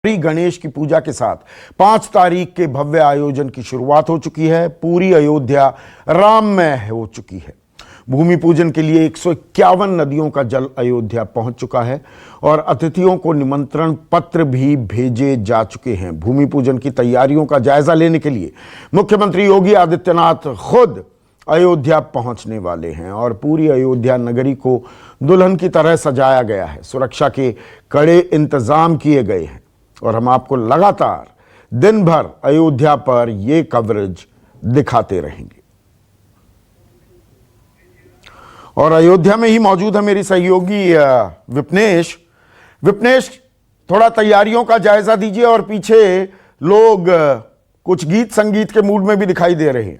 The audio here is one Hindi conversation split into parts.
गणेश की पूजा के साथ 5 तारीख के भव्य आयोजन की शुरुआत हो चुकी है। पूरी अयोध्या राममय हो चुकी है। भूमि पूजन के लिए 151 नदियों का जल अयोध्या पहुंच चुका है और अतिथियों को निमंत्रण पत्र भी भेजे जा चुके हैं। भूमि पूजन की तैयारियों का जायजा लेने के लिए मुख्यमंत्री योगी आदित्यनाथ खुद अयोध्या पहुंचने वाले हैं और पूरी अयोध्या नगरी को दुल्हन की तरह सजाया गया है। सुरक्षा के कड़े इंतजाम किए गए हैं और हम आपको लगातार दिन भर अयोध्या पर यह कवरेज दिखाते रहेंगे। और अयोध्या में ही मौजूद है मेरी सहयोगी विपनेश। विपनेश, थोड़ा तैयारियों का जायजा दीजिए और पीछे लोग कुछ गीत संगीत के मूड में भी दिखाई दे रहे हैं।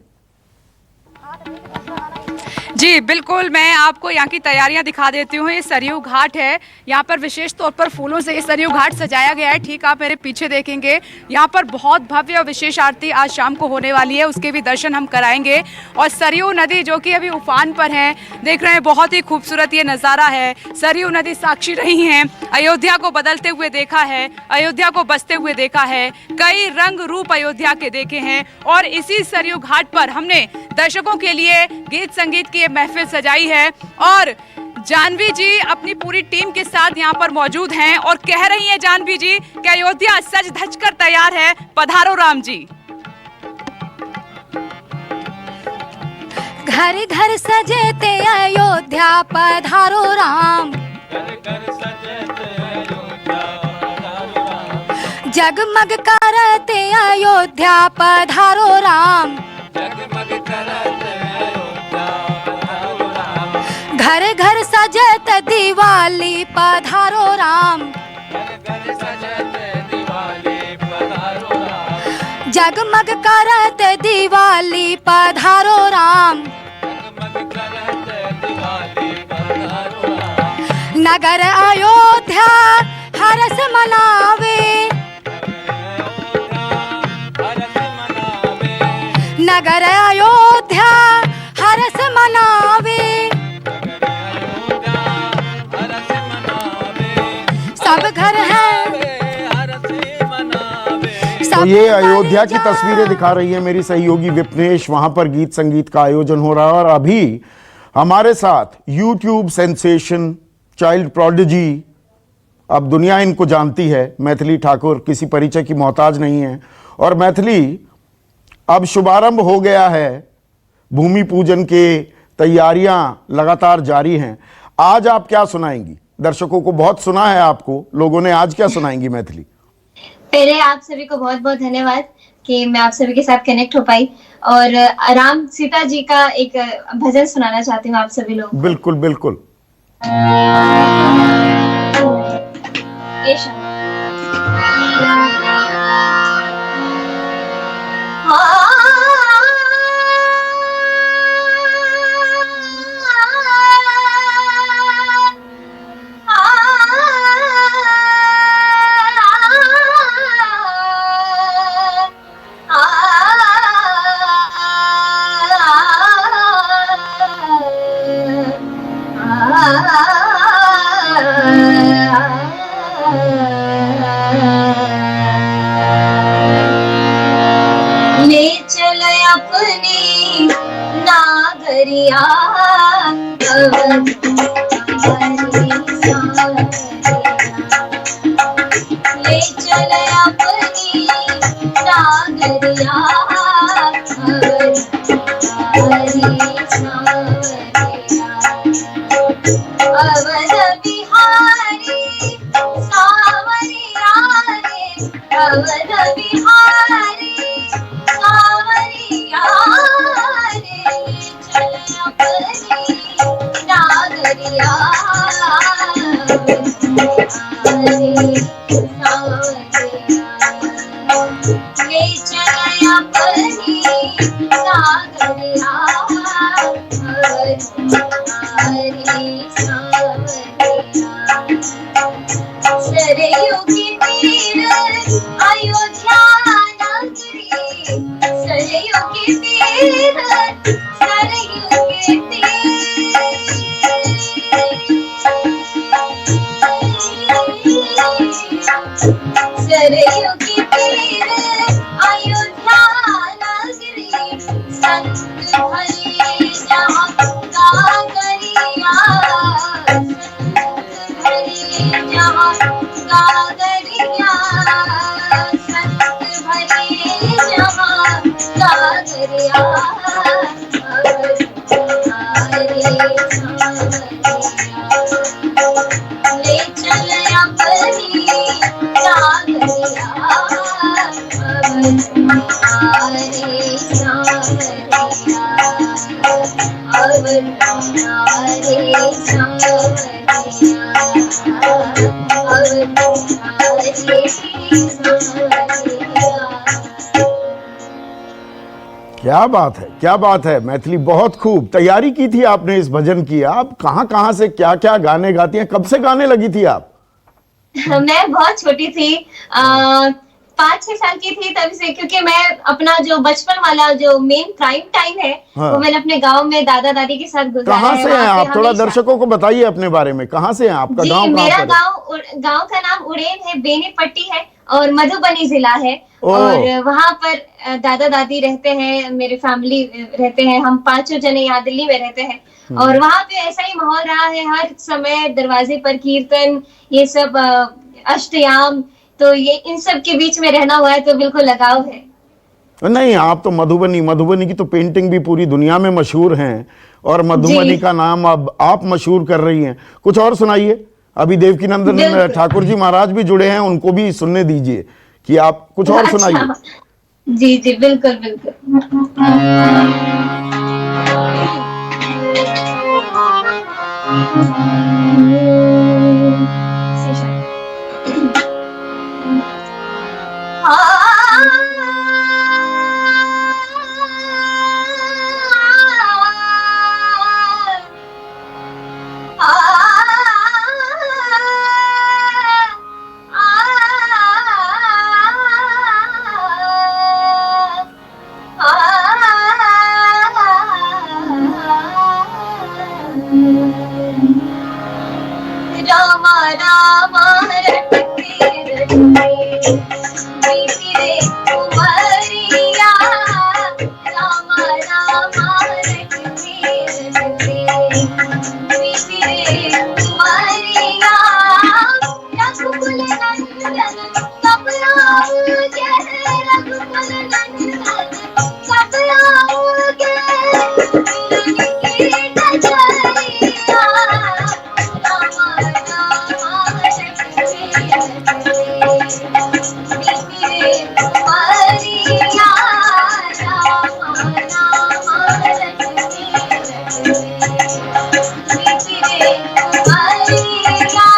जी बिल्कुल, मैं आपको यहाँ की तैयारियां दिखा देती हूँ। ये सरयू घाट है, यहाँ पर विशेष तौर पर फूलों से ये सरयू घाट सजाया गया है। ठीक आप मेरे पीछे देखेंगे, यहाँ पर बहुत भव्य और विशेष आरती आज शाम को होने वाली है, उसके भी दर्शन हम कराएंगे। और सरयू नदी जो कि अभी उफान पर है, देख रहे हैं, बहुत ही खूबसूरत ये नज़ारा है। सरयू नदी साक्षी रही है, अयोध्या को बदलते हुए देखा है, अयोध्या को बसते हुए देखा है, कई रंग रूप अयोध्या के देखे हैं। और इसी सरयू घाट पर हमने दर्शकों के लिए गीत संगीत की महफिल सजाई है और जानवी जी अपनी पूरी टीम के साथ यहाँ पर मौजूद हैं और कह रही हैं जानवी जी कि अयोध्या सज धज कर तैयार है, पधारो राम जी। घर घर सजे ते अयोध्या पधारो राम, जगमग करते अयोध्या पधारो राम, घर घर सजत दिवाली पधारो राम, जगमग करत दिवाली पधारो राम, नगर अयोध्या हरस मनावे, नगर अयोध्या हरस मनावे, सब घर है। तो ये अयोध्या की तस्वीरें दिखा रही है मेरी सहयोगी विपनेश। वहां पर गीत संगीत का आयोजन हो रहा है और अभी हमारे साथ यूट्यूब सेंसेशन, चाइल्ड प्रोडिजी, अब दुनिया इनको जानती है, मैथिली ठाकुर किसी परिचय की मोहताज नहीं है। और मैथिली, अब शुभारंभ हो गया है, भूमि पूजन के तैयारियां लगातार जारी हैं। आज आप क्या सुनाएंगी? दर्शकों को बहुत सुना है आपको, लोगों ने आज क्या सुनाएंगी मैथिली? पहले आप सभी को बहुत बहुत धन्यवाद कि मैं आप सभी के साथ कनेक्ट हो पाई और राम सीता जी का एक भजन सुनाना चाहती हूँ आप सभी लोग। बिल्कुल बिल्कुल। ले चल अपनी नागरिया, ले चल अपनी नागरिया, अवध बिहारी सावरिया रे, अवध बिहारी सावरिया रे, चल अपनी नागरिया, ले चल अपनी नागरिया, सरयू की तीर अयोध्या नगरी, सरयू की तीर, सरयू की तीर, सरयू की तीर अयोध्या नगरी, संत भरे जहाँ कागरिया, संत भरे जहाँ कागरिया, संत भरे जहाँ कागरिया, ले चल अपनी कागरिया, हमारे सांवरिया, हमारे सांवरिया, हमारे सांवरिया। क्या बात है, क्या बात है। मैथिली बहुत खूब तैयारी की थी आपने इस भजन की। आप कहाँ से क्या क्या गाने गाती हैं, कब से गाने लगी थी आप? मैं बहुत छोटी थी, 5-6 साल की थी तब से, क्योंकि मैं अपना जो बचपन वाला जो मेन प्राइम टाइम है हाँ। वो मैंने अपने गांव में दादा दादी के साथ गुजारा कहाँ है। से हैं वहाँ पे आप? थोड़ा हमेशा- दर्शकों को बताइए अपने बारे में, कहाँ से हैं? आपका जी, गांव कहाँ मेरा पर है? गांव का नाम उड़ेन है, बेनीपट्टी है और मधुबनी जिला है। ओह। और वहाँ पर दादा दादी रहते हैं, मेरे फैमिली रहते हैं, हम 5 जने यहाँ दिल्ली में रहते हैं। और वहाँ पे ऐसा ही माहौल रहा है, हर समय दरवाजे पर कीर्तन, ये सब अष्टयाम, तो ये इन सब के बीच में रहना हुआ है, तो बिल्कुल लगाव है। नहीं, आप तो मधुबनी की तो पेंटिंग भी पूरी दुनिया में मशहूर हैं, और मधुबनी जी। का नाम अब आप मशहूर कर रही हैं। कुछ और सुनाइए। अभी देवकीनंदन बिल्कुल। ठाकुर जी महाराज भी जुड़े हैं, उनको भी सुनने दीजिए कि आप कुछ और सुनाइए। अच्छा। जी जी, बिल्कुल बिल्कुल। रामा रामा रटते रटते बीती रे उमरिया, रामा रामा रटते रटते बीती रे उमरिया, रघुकुल नंदन कब आओगे, रघुकुल नंदन कब आओगे, मिलन की डगरिया, रामा रामा रटते रटते बीती रे उमरिया, रामा रामा रटते रटते बीती रे उमरिया।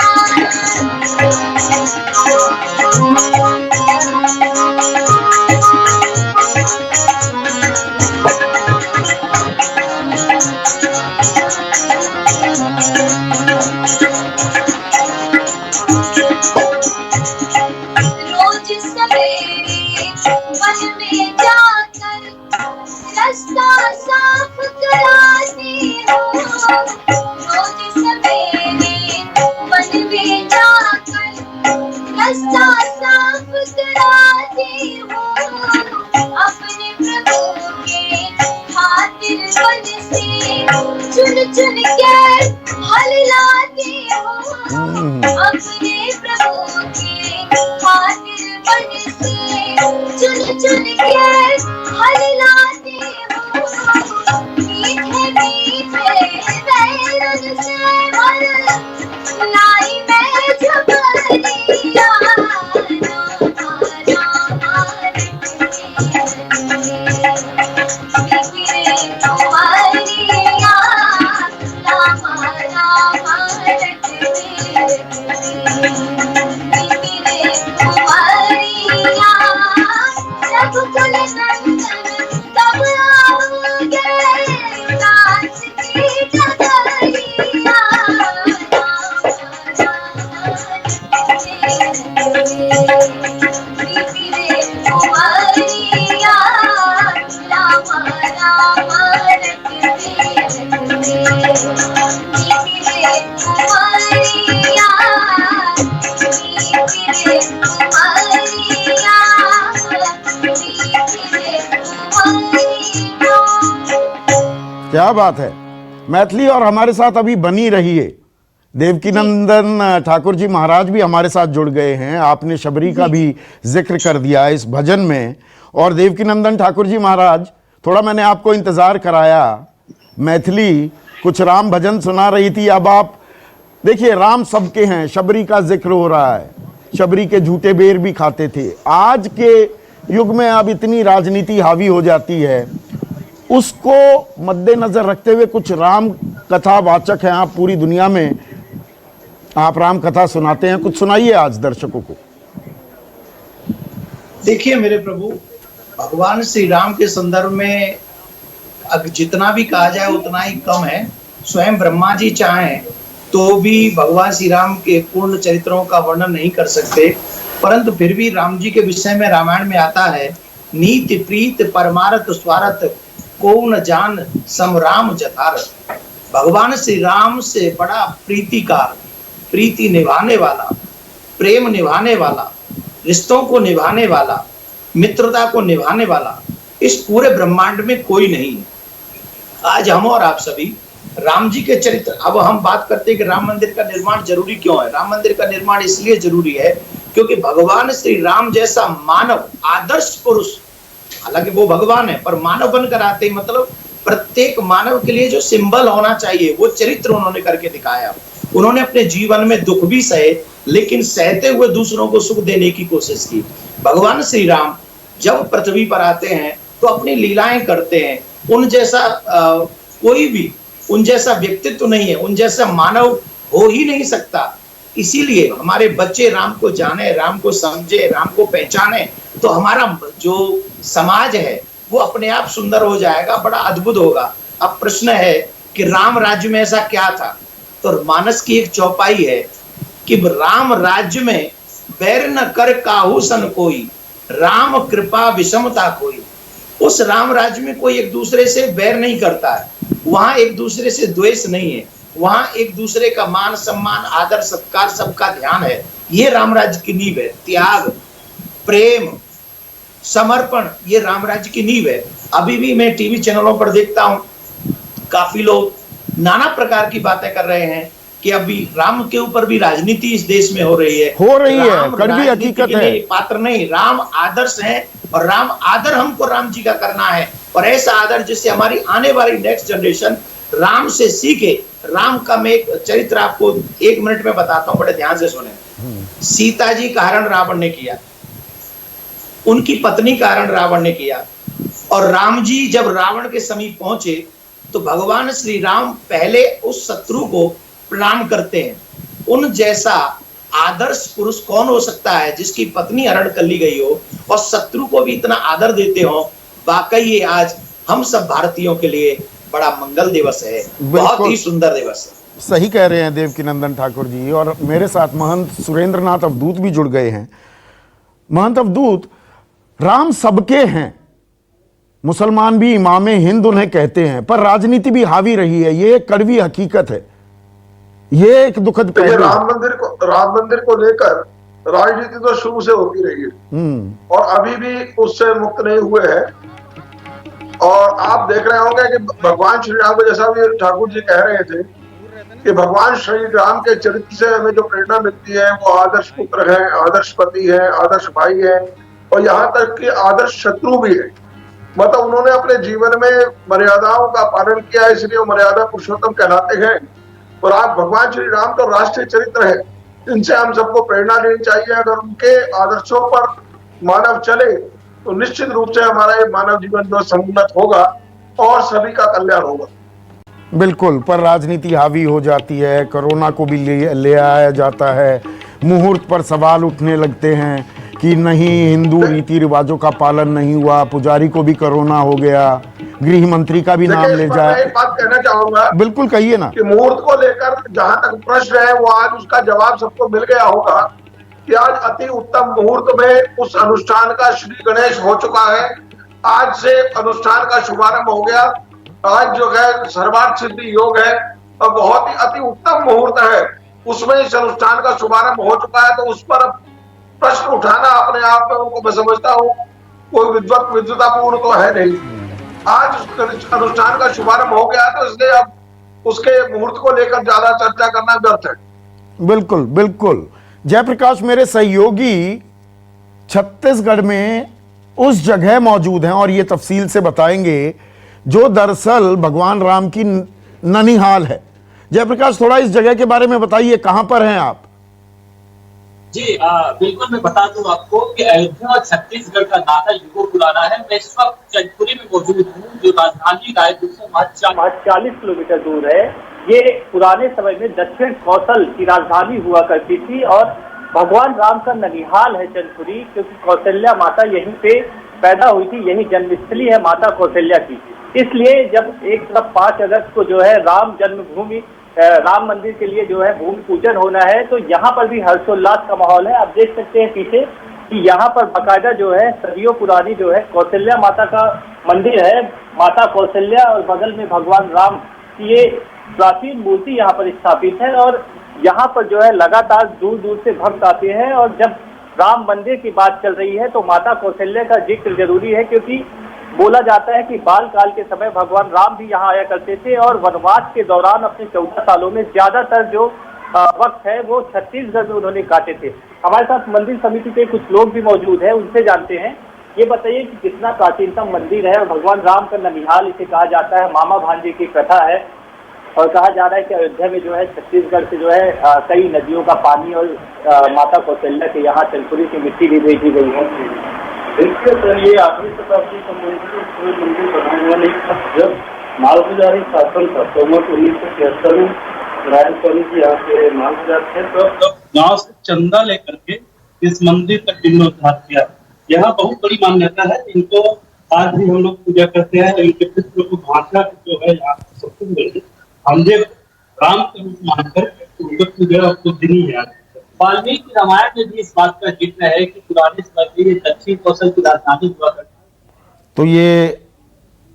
रोज सवेरे वन में जाकर रास्ता साफ कराती हूँ, रोज सवेरे वन में जाकर रास्ता साफ कराती हूँ, अपने प्रभु के खातिर वन से चुन चुन के फल लाती हूँ, अपने प्रभु के खातिर वन से चुन चुन के फल लाती हूँ, मीठे मीठे बैरन से भर लाई मैं झुमरिया, रामा रामा रटते बीती रे उमरिया, रामा रामा रटते बीती रे उमरिया, रघुकुल नंदन कब आओगे, नाच की डगरिया, रामा रामा रटते बीती रे उमरिया, रामा रामा रटते बीती रे उमरिया, बीती रे उमरिया। क्या बात है। मैथिली और हमारे साथ अभी बनी रही है। देवकीनंदन ठाकुर जी महाराज भी हमारे साथ जुड़ गए हैं। आपने शबरी का भी जिक्र कर दिया इस भजन में। और देवकीनंदन ठाकुर जी महाराज, थोड़ा मैंने आपको इंतजार कराया। मैथिली कुछ राम भजन सुना रही थी। अब आप देखिए, राम सबके हैं, शबरी का जिक्र हो रहा है। शबरी के झूठे बेर भी खाते थे। आज के युग में अब इतनी राजनीति हावी हो जाती है, उसको मद्देनजर रखते हुए कुछ राम कथा वाचक हैं आप पूरी दुनिया में, आप राम कथा सुनाते हैं, कुछ सुनाइए आज दर्शकों को। देखिए मेरे प्रभु, भगवान श्री राम के संदर्भ में अब जितना भी कहा जाए उतना ही कम है। स्वयं ब्रह्मा जी चाहें तो भी भगवान श्री राम के पूर्ण चरित्रों का वर्णन नहीं कर सकते, परंतु फिर भी राम जी के विषय में रामायण में आता है, नीति प्रीत परमारथ स्वारथ को न जान समराम जथारथ। भगवान श्री राम से बड़ा प्रीतिकार, प्रीति निभाने वाला, प्रेम निभाने वाला, रिश्तों को निभाने वाला, मित्रता को निभाने वाला इस पूरे ब्रह्मांड में कोई नहीं है। आज हम और आप सभी राम जी के चरित्र, अब हम बात करते हैं कि राम मंदिर का निर्माण जरूरी क्यों है। राम मंदिर का निर्माण इसलिए जरूरी है क्योंकि भगवान श्री राम जैसा मानव, आदर्श पुरुष, हालांकि वो भगवान है पर मानव बनकर आते हैं, मतलब प्रत्येक मानव के लिए जो सिंबल होना चाहिए वो चरित्र उन्होंने करके दिखाया। उन्होंने अपने जीवन में दुख भी सहे, लेकिन सहते हुए दूसरों को सुख देने की कोशिश की। भगवान श्री राम जब पृथ्वी पर आते हैं तो अपनी लीलाएं करते हैं। उन जैसा कोई भी, उन जैसा व्यक्तित्व नहीं है, उन जैसा मानव हो ही नहीं सकता। इसीलिए हमारे बच्चे राम को जाने, राम को समझे, राम को पहचाने, तो हमारा जो समाज है वो अपने आप सुंदर हो जाएगा, बड़ा अद्भुत होगा। अब प्रश्न है कि राम राज्य में ऐसा क्या था, तो मानस की एक चौपाई है कि राम राज्य में बैर न कर काहू सन कोई, राम कृपा विषमता कोई। उस राम राज्य में कोई एक दूसरे से बैर नहीं करता है, वहां एक दूसरे से द्वेष नहीं है, वहां एक दूसरे का मान सम्मान आदर सत्कार सबका ध्यान है। ये राम राज्य की नींव है। त्याग, प्रेम, समर्पण, ये राम राज्य की नींव है। अभी भी मैं टीवी चैनलों पर देखता हूं, काफी लोग नाना प्रकार की बातें कर रहे हैं कि अभी राम के ऊपर भी राजनीति इस देश में हो रही है। कड़वी हकीकत है। पात्र नहीं, राम आदर्श है और राम आदर हमको राम जी का करना है, और ऐसा आदर जिससे हमारी आने वाली नेक्स्ट जनरेशन राम से सीखे। राम का मैं एक चरित्र आपको 1 मिनट में बताता हूं, बड़े ध्यान से सुने। सीता जी का हरण रावण ने किया, उनकी पत्नी का हरण रावण ने किया, और राम जी जब रावण के समीप पहुंचे तो भगवान श्री राम पहले उस शत्रु को प्रणाम करते हैं। उन जैसा आदर्श पुरुष कौन हो सकता है जिसकी पत्नी हरण कर ली गई हो और शत्रु को भी इतना आदर देते हो। वाकई ये आज हम सब भारतीयों के लिए बड़ा मंगल दिवस है, बहुत ही सुंदर दिवस है। सही कह रहे हैं देवकीनंदन ठाकुर जी। और मेरे साथ महंत सुरेंद्रनाथ अवधूत भी जुड़ गए हैं। महंत अवधूत, राम सबके हैं, मुसलमान भी इमाम हिंद उन्हें कहते हैं, पर राजनीति भी हावी रही है, ये एक कड़वी हकीकत है, ये एक दुखद पहलू। राम मंदिर को लेकर राजनीति तो शुरू से होती रही है और अभी भी उससे मुक्त नहीं हुए हैं। और आप देख रहे होंगे कि भगवान श्री राम को, जैसा भी ठाकुर जी कह रहे थे कि भगवान श्री राम के चरित्र से हमें जो प्रेरणा मिलती है वो आदर्श पुत्र है, आदर्श पति है, आदर्श भाई है, और यहाँ तक कि आदर्श शत्रु भी है। मतलब उन्होंने अपने जीवन में मर्यादाओं का पालन किया, इसलिए वो मर्यादा पुरुषोत्तम कहलाते हैं। और आज भगवान श्री राम तो राष्ट्रीय चरित्र है, इनसे हम सबको प्रेरणा लेनी चाहिए। अगर उनके आदर्शों पर मानव चले तो निश्चित रूप से हमारा ये मानव जीवन जो समुन्नत होगा और सभी का कल्याण होगा। बिल्कुल, पर राजनीति हावी हो जाती है, कोरोना को भी ले आया जाता है, मुहूर्त पर सवाल उठने लगते हैं कि नहीं, हिंदू रीति रिवाजों का पालन नहीं हुआ, पुजारी को भी कोरोना हो गया, गृह मंत्री का भी नाम ले जाए। एक बात कहना चाहूंगा, बिल्कुल कहिए ना, कि मुहूर्त को लेकर जहां तक प्रश्न है वो आज उसका जवाब सबको मिल गया होगा कि आज अति उत्तम मुहूर्त में उस अनुष्ठान का श्री गणेश हो चुका है। आज से अनुष्ठान का शुभारंभ हो गया। आज जो है सर्वार्थ सिद्धि योग है और बहुत ही अति उत्तम मुहूर्त है, उसमें इस अनुष्ठान का शुभारंभ हो चुका है। तो उस पर प्रश्न उठाना अपने आप में उनको मैं समझता हूँ कोई विद्वतापूर्ण तो है नहीं। आज उस अनुष्ठान का शुभारंभ हो गया, तो इसलिए अब उसके मुहूर्त को लेकर ज्यादा चर्चा करना व्यर्थ है। बिल्कुल बिल्कुल। जयप्रकाश, मेरे सहयोगी छत्तीसगढ़ में उस जगह मौजूद हैं और ये तफसील से बताएंगे जो दरअसल भगवान राम की ननिहाल है। जयप्रकाश, थोड़ा इस जगह के बारे में बताइए, कहां पर हैं आप? जी बिल्कुल, मैं बता दूं आपको कि अयोध्या और छत्तीसगढ़ का नाता युगों पुराना है। मैं इस वक्त चंदपुरी में मौजूद हूँ, जो राजधानी रायपुर से महज 40 किलोमीटर दूर है। ये पुराने समय में दक्षिण कौशल की राजधानी हुआ करती थी और भगवान राम का ननिहाल है चंदपुरी, क्योंकि कौशल्या माता यहीं पे पैदा हुई थी, यही जन्मस्थली है माता कौशल्या की। इसलिए जब एक तरफ 5 अगस्त को जो है राम जन्मभूमि राम मंदिर के लिए जो है भूमि पूजन होना है, तो यहाँ पर भी हर्षोल्लास का माहौल है। आप देख सकते हैं पीछे कि यहाँ पर बाकायदा जो है सदियों पुरानी जो है कौशल्या माता का मंदिर है, माता कौशल्या, और बगल में भगवान राम की ये प्राचीन मूर्ति यहाँ पर स्थापित है। और यहाँ पर जो है लगातार दूर दूर से भक्त आते हैं, और जब राम मंदिर की बात चल रही है तो माता कौशल्या का जिक्र जरूरी है, क्योंकि बोला जाता है कि बाल काल के समय भगवान राम भी यहाँ आया करते थे और वनवास के दौरान अपने 14 सालों में ज्यादातर जो वक्त है वो छत्तीसगढ़ में उन्होंने काटे थे। हमारे साथ मंदिर समिति के कुछ लोग भी मौजूद हैं, उनसे जानते हैं। ये बताइए कि कितना प्राचीनतम मंदिर है और भगवान राम का ननिहाल इसे कहा जाता है, मामा भांजे की कथा है, और कहा जा रहा है कि अयोध्या में जो है छत्तीसगढ़ से जो है कई नदियों का पानी और माता कौशल्या के यहाँ चंदपुरी की मिट्टी भी भेजी गई है। देखिए सर, ये 8वीं शताब्दी का मंदिर बनाने वाले जब मालपुजारी शासन था, तो 1973 में रायपुर जी यहाँ के मालपुजार थे, तो गाँव से चंदा लेकर के इस मंदिर का जीर्णोद्धार किया। यहाँ बहुत बड़ी मान्यता है, इनको आज भी हम लोग पूजा करते हैं। इनके पुत्र को भाषा जो है यहाँ सब कुछ हमने राम के रूप मानकर उनकी पूजा कुछ दिन ही है। वाल्मीकि रामायण में भी इस बात का जिक्र है कि पुराने समय में ये दक्षिण कौशल की राजधानी हुआ करती है। तो ये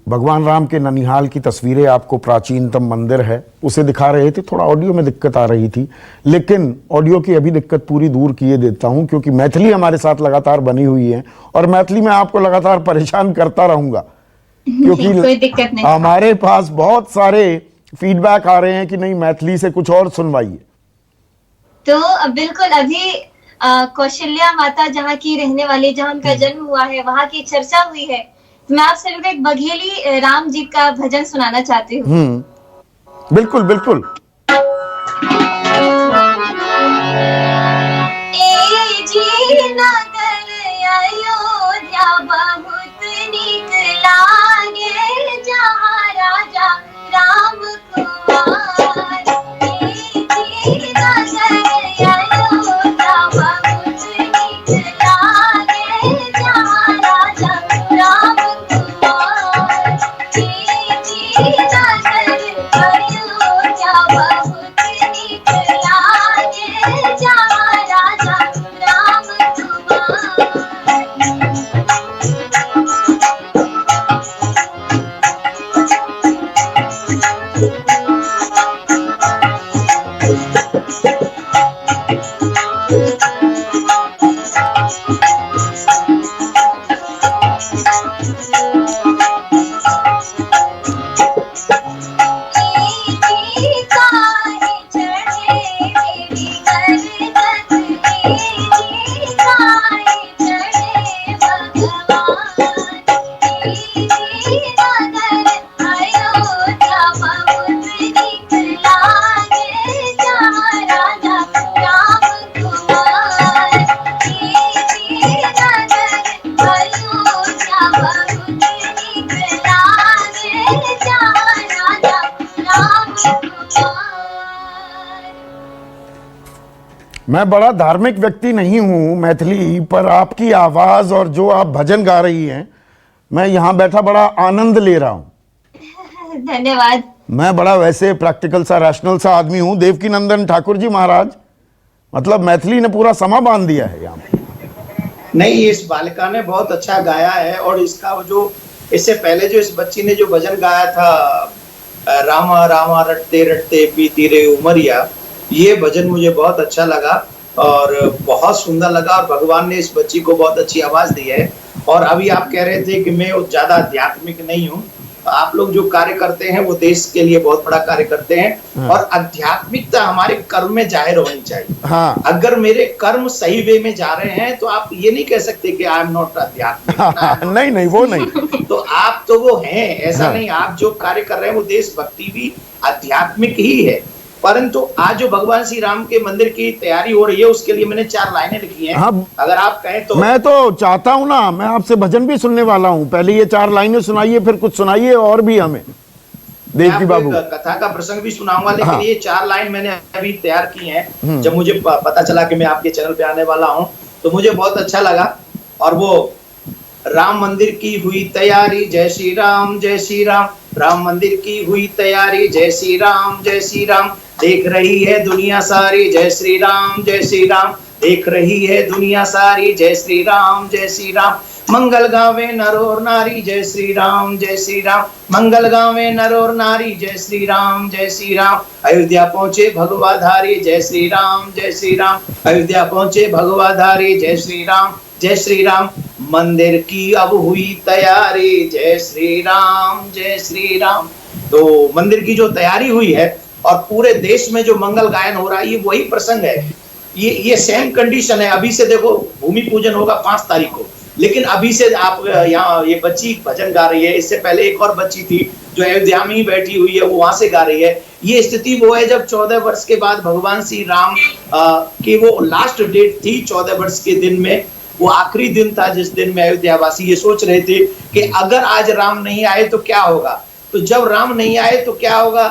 भगवान राम के ननिहाल की तस्वीरें आपको प्राचीनतम मंदिर है उसे दिखा रहे थे। थोड़ा ऑडियो में दिक्कत आ रही थी, लेकिन ऑडियो की अभी दिक्कत पूरी दूर किए देता हूं, क्योंकि मैथिली हमारे साथ लगातार बनी हुई है और मैथिली में आपको लगातार परेशान करता रहूंगा, क्योंकि कोई दिक्कत नहीं। हमारे पास बहुत सारे फीडबैक आ रहे हैं कि नहीं मैथिली से कुछ और सुनवाइए। तो बिल्कुल, अभी कौशल्या माता जहाँ की रहने वाली, जहाँ उनका जन्म हुआ है, वहाँ की चर्चा हुई है। तो मैं आप सभी को एक बघेली राम जी का भजन सुनाना चाहती हूँ। बिल्कुल बिल्कुल। ए जी नगर अयोध्या बहुत नीक लागे, जहाँ राजा राम कुमार। ए जी नगर अयोध्या बहुत नीक लागे, जहाँ राजा राम कुमार। ए जी नगर अयोध्या बहुत नीक लागे, जहाँ राजा राम कुमार। मैं बड़ा धार्मिक व्यक्ति नहीं हूं मैथिली, पर आपकी आवाज और जो आप भजन गा रही हैं, मैं यहां बैठा बड़ा आनंद ले रहा हूं। धन्यवाद। मैं बड़ा वैसे प्रैक्टिकल सा रैशनल सा आदमी हूं। देवकी नंदन ठाकुर जी महाराज, मतलब मैथिली ने पूरा समा बांध दिया है यहाँ पे। नहीं, इस बालिका ने बहुत अच्छा गाया है, और इसका जो इससे पहले जो इस बच्ची ने जो भजन गाया था, रामा रामा रटते रटते पीती रे उमरिया, ये भजन मुझे बहुत अच्छा लगा और बहुत सुंदर लगा, और भगवान ने इस बच्ची को बहुत अच्छी आवाज दी है। और अभी आप कह रहे थे कि मैं ज्यादा आध्यात्मिक नहीं हूँ, आप लोग जो कार्य करते हैं वो देश के लिए बहुत बड़ा कार्य करते हैं। और आध्यात्मिकता हमारे कर्म में जाहिर होनी चाहिए। हाँ। अगर मेरे कर्म सही वे में जा रहे हैं तो आप ये नहीं कह सकते कि आई एम नॉट आध्यात्मिक। नहीं नहीं, वो नहीं। तो आप तो वो हैं, ऐसा नहीं। आप जो कार्य कर रहे हैं वो देशभक्ति भी आध्यात्मिक ही है। परंतु आज जो भगवान श्री राम के मंदिर की तैयारी हो रही है उसके लिए मैंने 4 लाइनें लिखी हैं। हाँ, अगर आप कहें तो मैं तो चाहता हूं ना, मैं आपसे भजन भी सुनने वाला हूं। पहले ये 4 लाइनें सुनाइए, फिर कुछ सुनाइए और भी हमें देवकी बाबू। कथा का प्रसंग भी सुनाऊंगा, लेकिन हाँ। ये 4 लाइन मैंने अभी तैयार की हैं। जब मुझे पता चला कि मैं आपके चैनल पे आने वाला हूं तो मुझे बहुत अच्छा लगा। और वो राम मंदिर की हुई तैयारी, जय श्री राम जय श्री राम। राम मंदिर की हुई तैयारी, जय श्री राम जय श्री राम। देख रही है दुनिया सारी, जय श्री राम जय श्री राम। देख रही है दुनिया सारी, जय श्री राम जय श्री राम। मंगल गावे नर और नारी, जय श्री राम जय श्री राम। मंगल गावे नर और नारी, जय श्री राम जय श्री राम। अयोध्या पहुंचे भगवाधारी, जय श्री राम जय श्री राम। अयोध्या पहुंचे भगवाधारी, जय श्री राम जय श्री राम। मंदिर की अब हुई तैयारी, जय श्री राम जय श्री राम। तो मंदिर की जो तैयारी हुई है और पूरे देश में जो मंगल गायन हो रहा है, ये वही प्रसंग है। ये सेम कंडीशन है। अभी से देखो, भूमि पूजन होगा 5 तारीख को, लेकिन अभी से आप यहाँ ये बच्ची भजन गा रही है। इससे पहले एक और बच्ची थी जो अयोध्या में ही बैठी हुई है, वो वहां से गा रही है। ये स्थिति वो है जब 14 वर्ष के बाद भगवान श्री राम की वो लास्ट डेट थी। 14 वर्ष के दिन में वो आखिरी दिन था जिस दिन में अयोध्या वासी ये सोच रहे थे कि अगर आज राम नहीं आए तो क्या होगा। तो जब राम नहीं आए तो क्या होगा।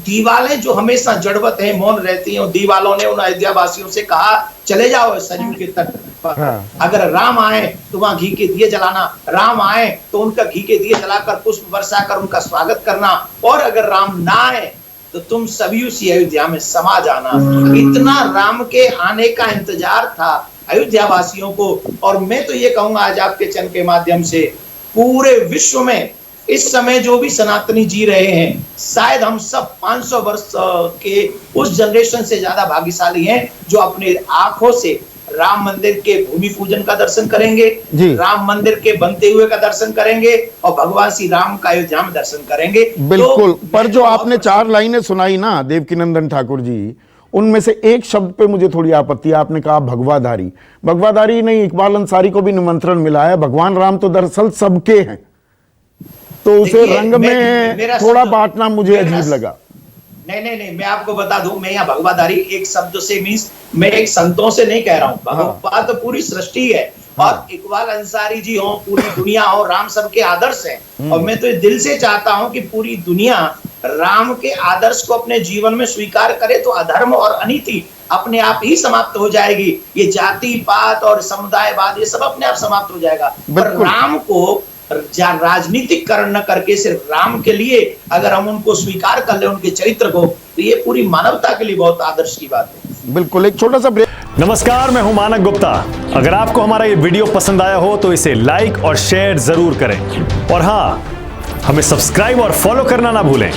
दीवालें जो हमेशा जड़वत हैं, मौन रहती हैं, दीवालों ने उन अयोध्या वासियों से कहा चले जाओ सरयू के तट पर। अगर राम आए तो वहां घी के दिए जलाना, राम आए तो उनका घी के दिए जलाकर पुष्प बरसाकर उनका स्वागत करना, और अगर राम ना आए तो तुम सभी उसी अयोध्या में समा जाना। इतना राम के आने का इंतजार था अयोध्या वासियों को। और मैं तो ये कहूंगा आज आपके चैनल के माध्यम से पूरे विश्व में इस समय जो भी सनातनी जी रहे हैं, शायद हम सब 500 वर्ष के उस जनरेशन से ज्यादा भाग्यशाली हैं जो अपने आंखों से राम मंदिर के भूमि पूजन का दर्शन करेंगे, राम मंदिर के बनते हुए का दर्शन करेंगे और भगवान श्री राम का अयोध्या में दर्शन करेंगे। बिल्कुल। पर जो आपने 4 लाइनें सुनाई ना देवकीनंदन ठाकुर जी, उनमें से एक शब्द पे मुझे थोड़ी आपत्ति है। आपने कहा भगवाधारी। भगवाधारी नहीं, इकबाल अंसारी को भी निमंत्रण मिला है। भगवान राम तो दरअसल सबके हैं, तो उसे रंग में थोड़ा बांटना मुझे अजीब लगा। नहीं, मैं आपको बता दूं, मैं यहाँ भगवाधारी एक शब्द से मीन्स मैं एक संतों से नहीं कह रहा हूँ। भगवान तो पूरी सृष्टि है। और इकबाल अंसारी जी हो, पूरी दुनिया हो, राम सबके आदर्श हैं। और मैं तो दिल से चाहता हूं कि पूरी दुनिया राम के आदर्श को अपने जीवन में स्वीकार करे, तो अधर्म और अनीति अपने आप ही समाप्त हो जाएगी। ये जाति पात और समुदायवाद ये सब अपने आप समाप्त हो जाएगा। पर राम को राजनीतिकरण न करके सिर्फ राम के लिए अगर हम उनको स्वीकार कर ले, उनके चरित्र को, तो ये पूरी मानवता के लिए बहुत आदर्श की बात है। बिल्कुल। एक छोटा सा ब्रेक। नमस्कार, मैं हूं मानक गुप्ता। अगर आपको हमारा ये वीडियो पसंद आया हो तो इसे लाइक और शेयर जरूर करें, और हाँ, हमें सब्सक्राइब और फॉलो करना ना भूलें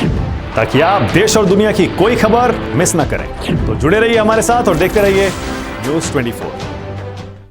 ताकि आप देश और दुनिया की कोई खबर मिस ना करें। तो जुड़े रहिए हमारे साथ और देखते रहिए न्यूज़ 24।